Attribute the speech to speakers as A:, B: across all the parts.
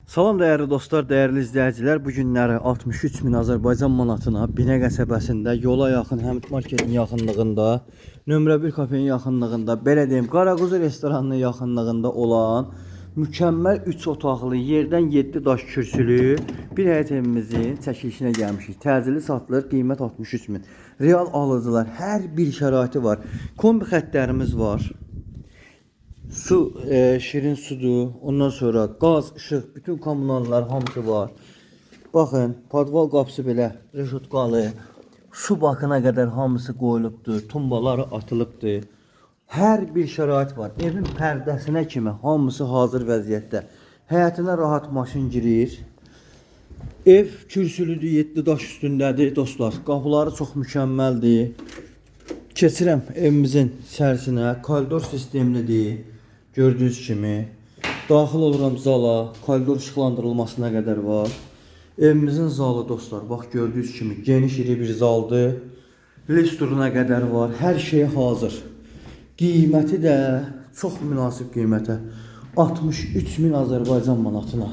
A: Salam değerli dostlar, değerli izləyicilər. Bu günləri 63 min Azərbaycan manatına Binə qəsəbəsində yola yaxın Həmid marketin yaxınlığında, nömrə 1 kafenin yaxınlığında, belə deyim, Qaraquzu restoranının yaxınlığında olan mükəmməl 3 otaqlı, yerdən 7 daş kürsülü bir həyət evimizin çəkilişinə gəlmişik. Təcili satılır, qiymət 63 min. Real alıcılar, hər bir şəraiti var. Kombi xəttlərimiz var. Su, şirin sudur. Ondan sonra qaz, işıq, bütün kommunallar hamısı var. Baxın, podval qapısı belə reşotqalı. Su bakına qədər hamısı qoyulubdur. Tumbaları atılıbdır. Hər bir şərait var. Evin pərdəsinə kimi hamısı hazır vəziyyətdə. Həyətinə rahat maşın girir. Ev kürsülüdür, 7 daş üstündədir dostlar. Qapıları çox mükəmməldir. Keçirəm evimizin içərisinə. Koridor sistemlidir. Gördüğünüz kimi daxil oluram zala, koridor işıqlandırılmasına qədər var. Evimizin zalı dostlar, bax gördüğünüz kimi geniş iri bir zaldır. Listuruna qədər var, hər şey hazır. Qiyməti də çox münasib qiymətə. 63 min Azərbaycan manatına.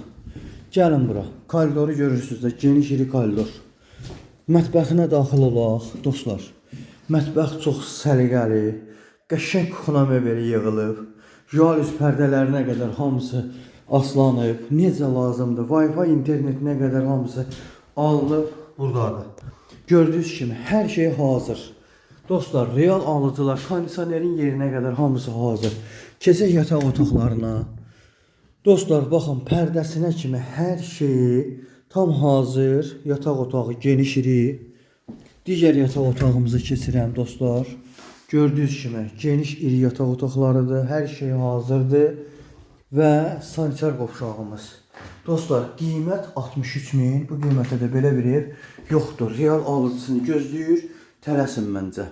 A: Gəlin bura. Koridoru görürsünüz də, geniş iri koridor. Mətbəxinə daxil olaq dostlar. Mətbəx çox səliqəli, qəşəng kuxuna mebeli yığılıb. Jalüz pərdələrinə qədər hamısı aslanıb. Necə lazımdır. Wi-Fi internetinə qədər hamısı alınıb buradadır. Gördüğünüz kimi hər şey hazır. Dostlar, real alıcılar, kondisionerin yerinə qədər hamısı hazır. Keçək yataq otaqlarına. Dostlar, baxın, pərdəsinə kimi hər şeyi tam hazır. Yataq otağı geniş iri. Digər yataq otağımızı keçirəm dostlar. Gördüğünüz kimi geniş iri yataq otaqlarıdır. Hər şey hazırdır. Və sanitar qovşağımız. Dostlar, qiymət 63 min. Bu qiymətə də belə bir ev yoxdur. Real alıcısını gözləyir. Tələsin məncə.